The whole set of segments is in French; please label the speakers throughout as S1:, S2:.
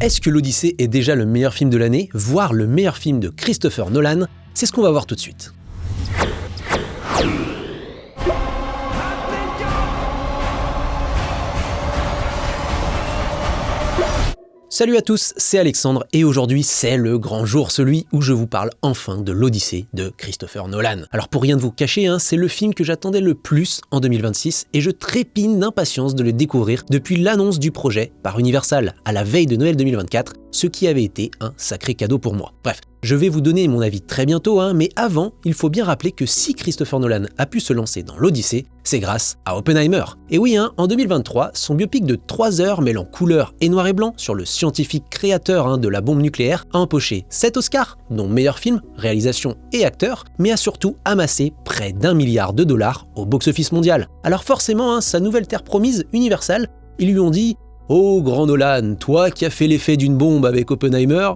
S1: Est-ce que l'Odyssée est déjà le meilleur film de l'année, voire le meilleur film de Christopher Nolan? C'est ce qu'on va voir tout de suite. Salut à tous, c'est Alexandre et aujourd'hui c'est le grand jour, celui où je vous parle enfin de l'Odyssée de Christopher Nolan. Alors pour rien de vous cacher, c'est le film que j'attendais le plus en 2026 et je trépigne d'impatience de le découvrir depuis l'annonce du projet par Universal à la veille de Noël 2024, ce qui avait été un sacré cadeau pour moi. Bref, je vais vous donner mon avis très bientôt, mais avant, il faut bien rappeler que si Christopher Nolan a pu se lancer dans l'Odyssée, c'est grâce à Oppenheimer. Et oui, en 2023, son biopic de 3 heures mêlant couleur et noir et blanc sur le scientifique créateur de la bombe nucléaire a empoché 7 Oscars, dont meilleur film, réalisation et acteur, mais a surtout amassé près d'1 milliard de dollars au box-office mondial. Alors forcément, sa nouvelle terre promise, Universal, ils lui ont dit « Oh grand Nolan, toi qui as fait l'effet d'une bombe avec Oppenheimer,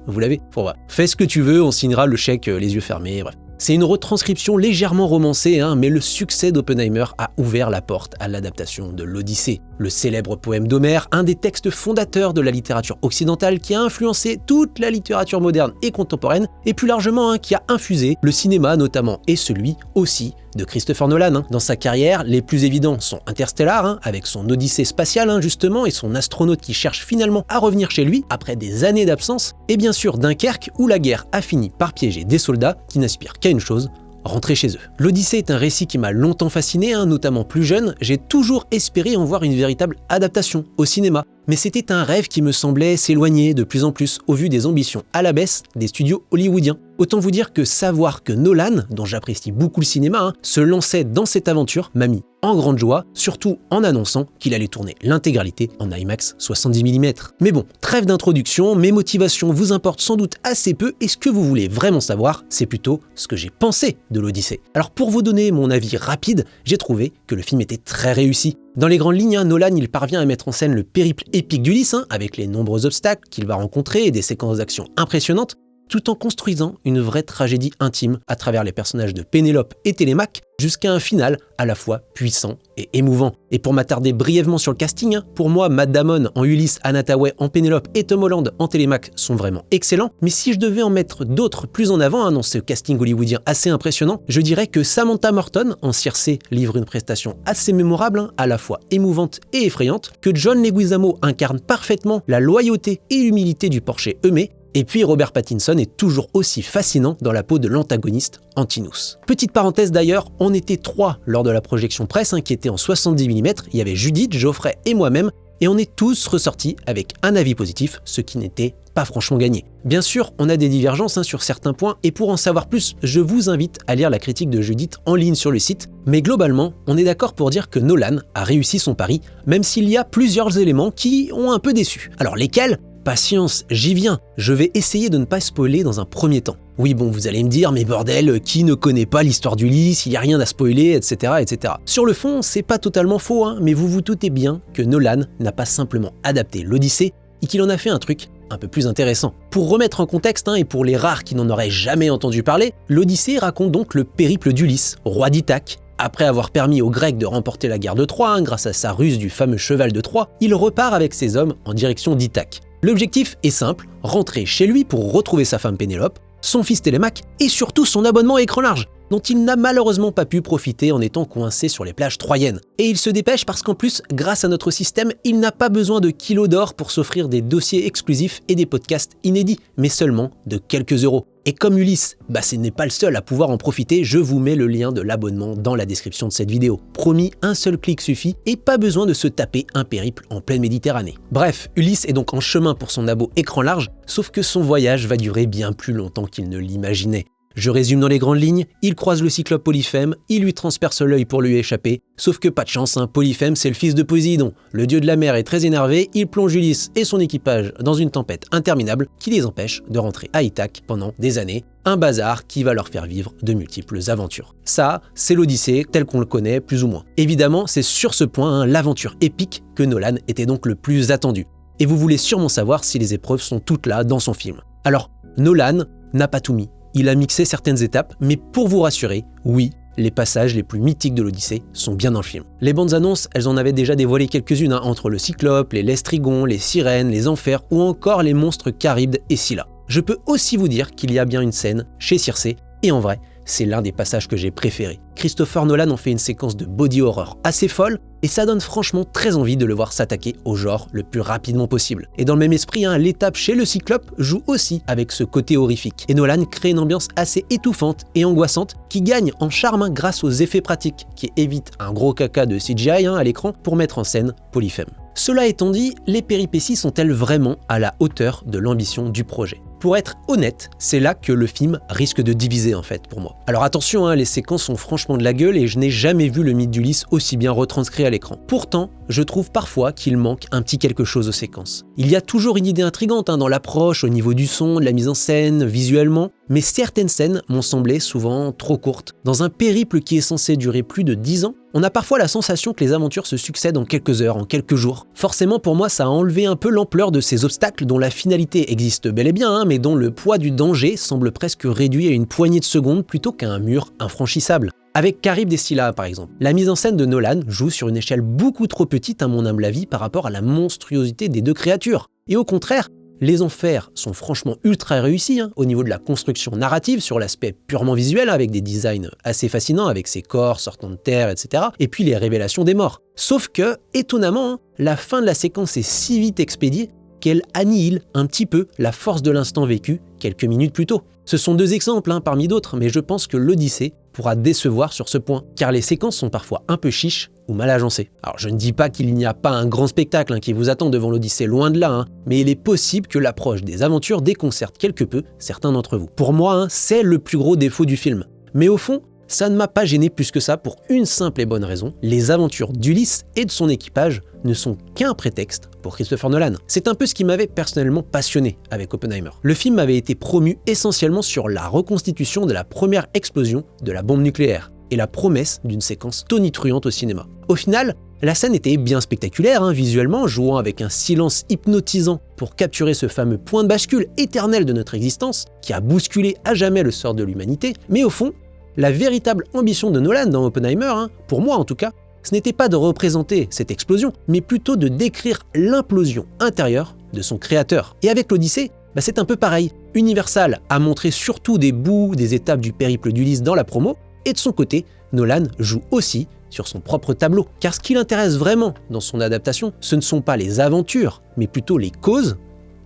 S1: vous l'avez, fais ce que tu veux, on signera le chèque les yeux fermés, bref. » C'est une retranscription légèrement romancée, mais le succès d'Oppenheimer a ouvert la porte à l'adaptation de l'Odyssée. Le célèbre poème d'Homère, un des textes fondateurs de la littérature occidentale qui a influencé toute la littérature moderne et contemporaine, et plus largement qui a infusé le cinéma notamment, et celui aussi de Christopher Nolan. Dans sa carrière, les plus évidents sont Interstellar, avec son Odyssée spatiale justement, et son astronaute qui cherche finalement à revenir chez lui après des années d'absence, et bien sûr Dunkerque où la guerre a fini par piéger des soldats qui n'aspirent qu'à une chose, rentrer chez eux. L'Odyssée est un récit qui m'a longtemps fasciné, notamment plus jeune, j'ai toujours espéré en voir une véritable adaptation au cinéma. Mais c'était un rêve qui me semblait s'éloigner de plus en plus au vu des ambitions à la baisse des studios hollywoodiens. Autant vous dire que savoir que Nolan, dont j'apprécie beaucoup le cinéma, se lançait dans cette aventure m'a mis en grande joie, surtout en annonçant qu'il allait tourner l'intégralité en IMAX 70 mm. Mais bon, trêve d'introduction, mes motivations vous importent sans doute assez peu et ce que vous voulez vraiment savoir, c'est plutôt ce que j'ai pensé de l'Odyssée. Alors pour vous donner mon avis rapide, j'ai trouvé que le film était très réussi. Dans les grandes lignes, Nolan il parvient à mettre en scène le périple épique d'Ulysse, avec les nombreux obstacles qu'il va rencontrer et des séquences d'action impressionnantes, tout en construisant une vraie tragédie intime à travers les personnages de Pénélope et Télémaque, jusqu'à un final à la fois puissant et émouvant. Et pour m'attarder brièvement sur le casting, pour moi, Matt Damon en Ulysse, Anna Thaouet en Pénélope et Tom Holland en Télémaque sont vraiment excellents, mais si je devais en mettre d'autres plus en avant dans ce casting hollywoodien assez impressionnant, je dirais que Samantha Morton en Circé livre une prestation assez mémorable, à la fois émouvante et effrayante, que John Leguizamo incarne parfaitement la loyauté et l'humilité du porcher Eumée, et puis Robert Pattinson est toujours aussi fascinant dans la peau de l'antagoniste Antinous. Petite parenthèse d'ailleurs, on était 3 lors de la projection presse qui était en 70 mm, il y avait Judith, Geoffrey et moi-même, et on est tous ressortis avec un avis positif, ce qui n'était pas franchement gagné. Bien sûr, on a des divergences sur certains points, et pour en savoir plus, je vous invite à lire la critique de Judith en ligne sur le site, mais globalement, on est d'accord pour dire que Nolan a réussi son pari, même s'il y a plusieurs éléments qui ont un peu déçu. Alors lesquels ? Patience, j'y viens, je vais essayer de ne pas spoiler dans un premier temps. Oui bon, vous allez me dire, mais bordel, qui ne connaît pas l'histoire d'Ulysse, il n'y a rien à spoiler, etc., etc. Sur le fond, c'est pas totalement faux, mais vous vous doutez bien que Nolan n'a pas simplement adapté l'Odyssée, et qu'il en a fait un truc un peu plus intéressant. Pour remettre en contexte, et pour les rares qui n'en auraient jamais entendu parler, l'Odyssée raconte donc le périple d'Ulysse, roi d'Ithaque. Après avoir permis aux Grecs de remporter la guerre de Troie, grâce à sa ruse du fameux cheval de Troie, il repart avec ses hommes en direction d'Ithaque. L'objectif est simple, rentrer chez lui pour retrouver sa femme Pénélope, son fils Télémaque et surtout son abonnement écran large, dont il n'a malheureusement pas pu profiter en étant coincé sur les plages troyennes. Et il se dépêche parce qu'en plus, grâce à notre système, il n'a pas besoin de kilos d'or pour s'offrir des dossiers exclusifs et des podcasts inédits, mais seulement de quelques euros. Et comme Ulysse, ce n'est pas le seul à pouvoir en profiter, je vous mets le lien de l'abonnement dans la description de cette vidéo. Promis, un seul clic suffit et pas besoin de se taper un périple en pleine Méditerranée. Bref, Ulysse est donc en chemin pour son abo écran large, sauf que son voyage va durer bien plus longtemps qu'il ne l'imaginait. Je résume dans les grandes lignes, il croise le cyclope Polyphème, il lui transperce l'œil pour lui échapper, sauf que pas de chance, Polyphème c'est le fils de Poséidon. Le dieu de la mer est très énervé, il plonge Ulysse et son équipage dans une tempête interminable qui les empêche de rentrer à Ithaque pendant des années. Un bazar qui va leur faire vivre de multiples aventures. Ça, c'est l'Odyssée tel qu'on le connaît plus ou moins. Évidemment, c'est sur ce point, l'aventure épique, que Nolan était donc le plus attendu. Et vous voulez sûrement savoir si les épreuves sont toutes là dans son film. Alors, Nolan n'a pas tout mis. Il a mixé certaines étapes, mais pour vous rassurer, oui, les passages les plus mythiques de l'Odyssée sont bien dans le film. Les bandes annonces, elles en avaient déjà dévoilé quelques-unes, entre le Cyclope, les Lestrygons, les Sirènes, les Enfers ou encore les monstres Charybde et Scylla. Je peux aussi vous dire qu'il y a bien une scène chez Circé, et en vrai, c'est l'un des passages que j'ai préférés. Christopher Nolan en fait une séquence de body horror assez folle, et ça donne franchement très envie de le voir s'attaquer au genre le plus rapidement possible. Et dans le même esprit, l'étape chez le Cyclope joue aussi avec ce côté horrifique. Et Nolan crée une ambiance assez étouffante et angoissante qui gagne en charme grâce aux effets pratiques, qui évitent un gros caca de CGI à l'écran pour mettre en scène Polyphème. Cela étant dit, les péripéties sont-elles vraiment à la hauteur de l'ambition du projet ? Pour être honnête, c'est là que le film risque de diviser en fait pour moi. Alors attention, les séquences sont franchement de la gueule et je n'ai jamais vu le mythe d'Ulysse aussi bien retranscrit à l'écran. Pourtant, je trouve parfois qu'il manque un petit quelque chose aux séquences. Il y a toujours une idée intrigante dans l'approche, au niveau du son, de la mise en scène, visuellement, mais certaines scènes m'ont semblé souvent trop courtes. Dans un périple qui est censé durer plus de 10 ans, on a parfois la sensation que les aventures se succèdent en quelques heures, en quelques jours. Forcément pour moi ça a enlevé un peu l'ampleur de ces obstacles dont la finalité existe bel et bien, mais dont le poids du danger semble presque réduit à une poignée de secondes plutôt qu'à un mur infranchissable. Avec Charybde et Scylla par exemple, la mise en scène de Nolan joue sur une échelle beaucoup trop petite à mon humble avis par rapport à la monstruosité des deux créatures. Et au contraire, les Enfers sont franchement ultra réussis au niveau de la construction narrative sur l'aspect purement visuel avec des designs assez fascinants avec ces corps sortant de terre, etc. Et puis les révélations des morts. Sauf que, étonnamment, la fin de la séquence est si vite expédiée qu'elle annihile un petit peu la force de l'instant vécu quelques minutes plus tôt. Ce sont deux exemples parmi d'autres, mais je pense que l'Odyssée pourra décevoir sur ce point, car les séquences sont parfois un peu chiches ou mal agencées. Alors je ne dis pas qu'il n'y a pas un grand spectacle qui vous attend devant l'Odyssée, loin de là, mais il est possible que l'approche des aventures déconcerte quelque peu certains d'entre vous. Pour moi, c'est le plus gros défaut du film. Mais au fond, ça ne m'a pas gêné plus que ça pour une simple et bonne raison, les aventures d'Ulysse et de son équipage ne sont qu'un prétexte pour Christopher Nolan. C'est un peu ce qui m'avait personnellement passionné avec Oppenheimer. Le film avait été promu essentiellement sur la reconstitution de la première explosion de la bombe nucléaire et la promesse d'une séquence tonitruante au cinéma. Au final, la scène était bien spectaculaire visuellement, jouant avec un silence hypnotisant pour capturer ce fameux point de bascule éternel de notre existence qui a bousculé à jamais le sort de l'humanité, mais au fond, la véritable ambition de Nolan dans Oppenheimer, pour moi en tout cas, ce n'était pas de représenter cette explosion, mais plutôt de décrire l'implosion intérieure de son créateur. Et avec l'Odyssée, c'est un peu pareil. Universal a montré surtout des bouts, des étapes du périple d'Ulysse dans la promo, et de son côté, Nolan joue aussi sur son propre tableau. Car ce qui l'intéresse vraiment dans son adaptation, ce ne sont pas les aventures, mais plutôt les causes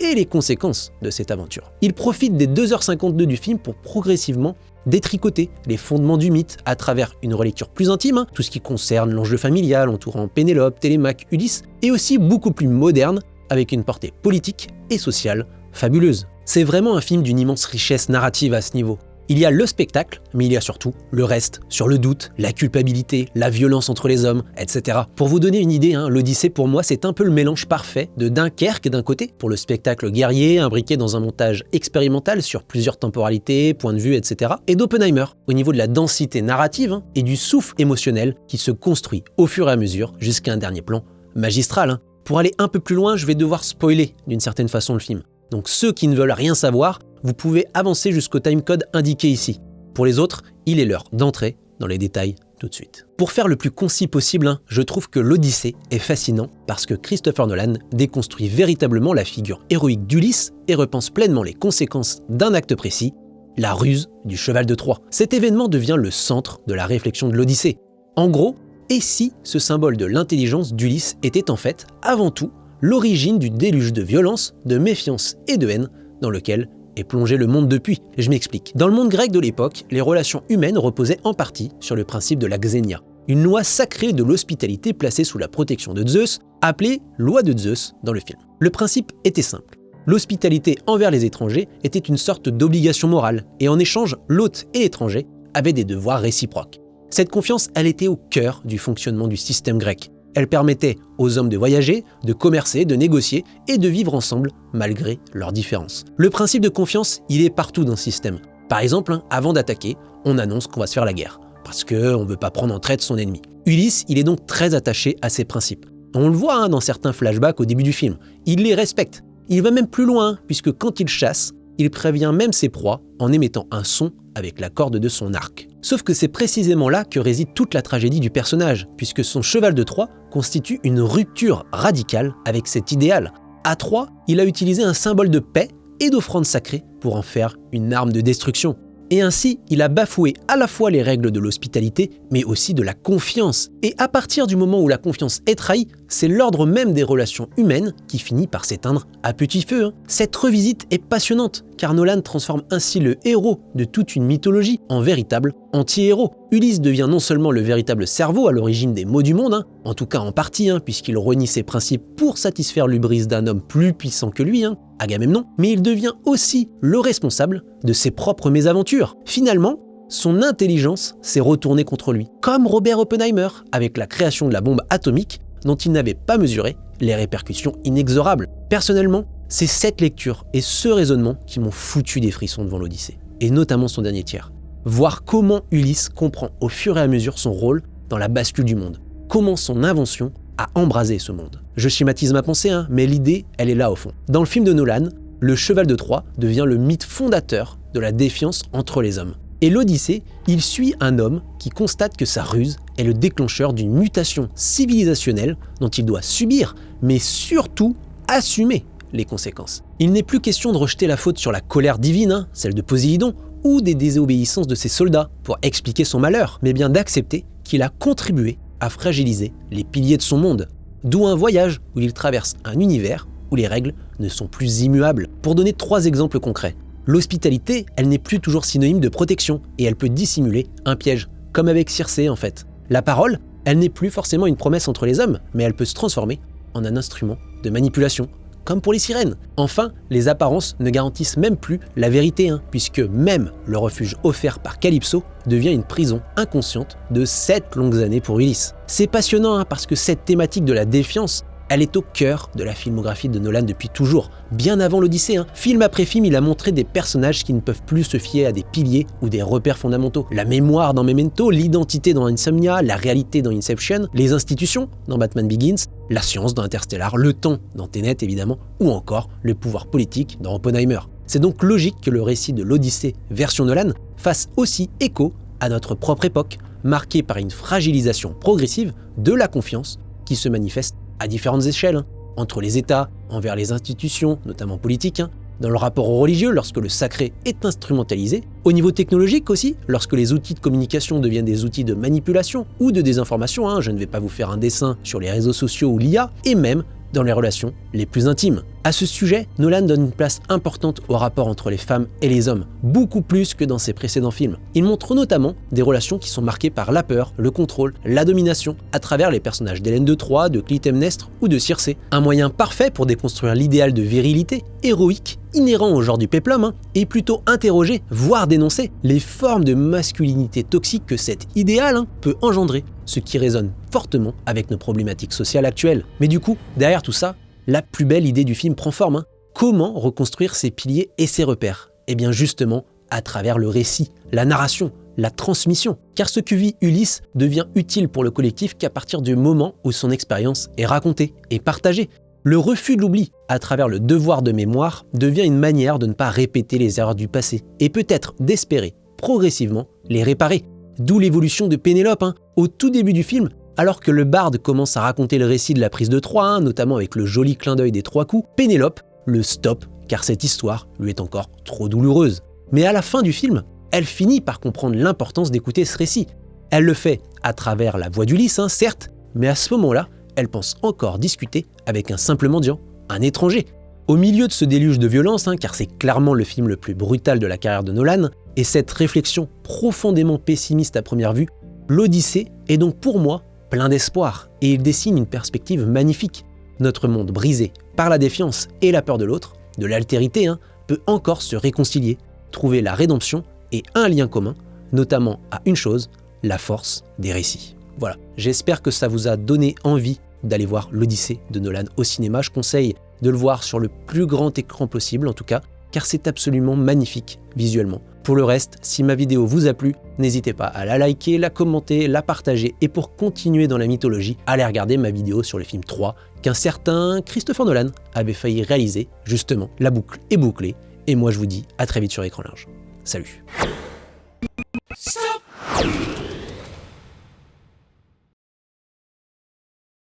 S1: et les conséquences de cette aventure. Il profite des 2h52 du film pour progressivement détricoter les fondements du mythe à travers une relecture plus intime, tout ce qui concerne l'enjeu familial entourant Pénélope, Télémaque, Ulysse, et aussi beaucoup plus moderne, avec une portée politique et sociale fabuleuse. C'est vraiment un film d'une immense richesse narrative à ce niveau. Il y a le spectacle, mais il y a surtout le reste, sur le doute, la culpabilité, la violence entre les hommes, etc. Pour vous donner une idée, l'Odyssée pour moi c'est un peu le mélange parfait de Dunkerque d'un côté, pour le spectacle guerrier imbriqué dans un montage expérimental sur plusieurs temporalités, points de vue, etc. et d'Oppenheimer, au niveau de la densité narrative et du souffle émotionnel qui se construit au fur et à mesure jusqu'à un dernier plan magistral. Pour aller un peu plus loin, je vais devoir spoiler d'une certaine façon le film. Donc ceux qui ne veulent rien savoir, vous pouvez avancer jusqu'au timecode indiqué ici. Pour les autres, il est l'heure d'entrer dans les détails tout de suite. Pour faire le plus concis possible, je trouve que l'Odyssée est fascinant parce que Christopher Nolan déconstruit véritablement la figure héroïque d'Ulysse et repense pleinement les conséquences d'un acte précis, la ruse du cheval de Troie. Cet événement devient le centre de la réflexion de l'Odyssée. En gros, et si ce symbole de l'intelligence d'Ulysse était en fait, avant tout, l'origine du déluge de violence, de méfiance et de haine dans lequel est plongé le monde depuis. Je m'explique. Dans le monde grec de l'époque, les relations humaines reposaient en partie sur le principe de la xénia, une loi sacrée de l'hospitalité placée sous la protection de Zeus, appelée loi de Zeus dans le film. Le principe était simple. L'hospitalité envers les étrangers était une sorte d'obligation morale, et en échange, l'hôte et l'étranger avaient des devoirs réciproques. Cette confiance, elle était au cœur du fonctionnement du système grec. Elle permettait aux hommes de voyager, de commercer, de négocier et de vivre ensemble malgré leurs différences. Le principe de confiance, il est partout dans le système. Par exemple, avant d'attaquer, on annonce qu'on va se faire la guerre, parce qu'on ne veut pas prendre en traite son ennemi. Ulysse, il est donc très attaché à ces principes. On le voit dans certains flashbacks au début du film. Il les respecte. Il va même plus loin, puisque quand il chasse, il prévient même ses proies en émettant un son avec la corde de son arc. Sauf que c'est précisément là que réside toute la tragédie du personnage, puisque son cheval de Troie constitue une rupture radicale avec cet idéal. À Troie, il a utilisé un symbole de paix et d'offrande sacrée pour en faire une arme de destruction. Et ainsi, il a bafoué à la fois les règles de l'hospitalité, mais aussi de la confiance. Et à partir du moment où la confiance est trahie, c'est l'ordre même des relations humaines qui finit par s'éteindre à petit feu. Cette revisite est passionnante, car Nolan transforme ainsi le héros de toute une mythologie en véritable anti-héros. Ulysse devient non seulement le véritable cerveau à l'origine des maux du monde, en tout cas en partie, puisqu'il renie ses principes pour satisfaire l'hubris d'un homme plus puissant que lui, Agamemnon, mais il devient aussi le responsable de ses propres mésaventures. Finalement, son intelligence s'est retournée contre lui, comme Robert Oppenheimer, avec la création de la bombe atomique dont il n'avait pas mesuré les répercussions inexorables. Personnellement, c'est cette lecture et ce raisonnement qui m'ont foutu des frissons devant l'Odyssée, et notamment son dernier tiers. Voir comment Ulysse comprend au fur et à mesure son rôle dans la bascule du monde, comment son invention a embrasé ce monde. Je schématise ma pensée, mais l'idée, elle est là au fond. Dans le film de Nolan, le cheval de Troie devient le mythe fondateur de la défiance entre les hommes. Et l'Odyssée, il suit un homme qui constate que sa ruse est le déclencheur d'une mutation civilisationnelle dont il doit subir, mais surtout assumer les conséquences. Il n'est plus question de rejeter la faute sur la colère divine, celle de Poséidon, ou des désobéissances de ses soldats pour expliquer son malheur, mais bien d'accepter qu'il a contribué à fragiliser les piliers de son monde. D'où un voyage où il traverse un univers où les règles ne sont plus immuables. Pour donner 3 exemples concrets, l'hospitalité, elle n'est plus toujours synonyme de protection et elle peut dissimuler un piège, comme avec Circé en fait. La parole, elle n'est plus forcément une promesse entre les hommes, mais elle peut se transformer en un instrument de manipulation, comme pour les sirènes. Enfin, les apparences ne garantissent même plus la vérité, puisque même le refuge offert par Calypso devient une prison inconsciente de 7 longues années pour Ulysse. C'est passionnant parce que cette thématique de la défiance, elle est au cœur de la filmographie de Nolan depuis toujours, bien avant l'Odyssée. Film après film, il a montré des personnages qui ne peuvent plus se fier à des piliers ou des repères fondamentaux. La mémoire dans Memento, l'identité dans Insomnia, la réalité dans Inception, les institutions dans Batman Begins, la science dans Interstellar, le temps dans Tenet évidemment, ou encore le pouvoir politique dans Oppenheimer. C'est donc logique que le récit de l'Odyssée version Nolan fasse aussi écho à notre propre époque, marquée par une fragilisation progressive de la confiance qui se manifeste à différentes échelles, entre les États, envers les institutions, notamment politiques, dans le rapport au religieux lorsque le sacré est instrumentalisé, au niveau technologique aussi, lorsque les outils de communication deviennent des outils de manipulation ou de désinformation, je ne vais pas vous faire un dessin sur les réseaux sociaux ou l'IA, et même dans les relations les plus intimes. À ce sujet, Nolan donne une place importante au rapport entre les femmes et les hommes, beaucoup plus que dans ses précédents films. Il montre notamment des relations qui sont marquées par la peur, le contrôle, la domination, à travers les personnages d'Hélène de Troie, de Clytemnestre ou de Circé. Un moyen parfait pour déconstruire l'idéal de virilité, héroïque, inhérent au genre du péplum, et plutôt interroger, voire dénoncer, les formes de masculinité toxique que cet idéal peut engendrer, ce qui résonne fortement avec nos problématiques sociales actuelles. Mais du coup, derrière tout ça, la plus belle idée du film prend forme. Comment reconstruire ses piliers et ses repères? Eh bien justement, à travers le récit, la narration, la transmission. Car ce que vit Ulysse devient utile pour le collectif qu'à partir du moment où son expérience est racontée et partagée. Le refus de l'oubli, à travers le devoir de mémoire, devient une manière de ne pas répéter les erreurs du passé et peut-être d'espérer progressivement les réparer. D'où l'évolution de Pénélope. Au tout début du film, alors que le barde commence à raconter le récit de la prise de Troie, notamment avec le joli clin d'œil des 3 coups, Pénélope le stoppe car cette histoire lui est encore trop douloureuse. Mais à la fin du film, elle finit par comprendre l'importance d'écouter ce récit. Elle le fait à travers la voix d'Ulysse, certes, mais à ce moment-là, elle pense encore discuter avec un simple mendiant, un étranger. Au milieu de ce déluge de violence, car c'est clairement le film le plus brutal de la carrière de Nolan, et cette réflexion profondément pessimiste à première vue, l'Odyssée est donc pour moi plein d'espoir, et il dessine une perspective magnifique. Notre monde brisé par la défiance et la peur de l'autre, de l'altérité, peut encore se réconcilier, trouver la rédemption et un lien commun, notamment à une chose, la force des récits. Voilà, j'espère que ça vous a donné envie d'aller voir l'Odyssée de Nolan au cinéma. Je conseille de le voir sur le plus grand écran possible en tout cas, car c'est absolument magnifique visuellement. Pour le reste, si ma vidéo vous a plu, n'hésitez pas à la liker, la commenter, la partager et pour continuer dans la mythologie, allez regarder ma vidéo sur le film 3 qu'un certain Christopher Nolan avait failli réaliser. Justement, la boucle est bouclée et moi je vous dis à très vite sur Écran Large. Salut.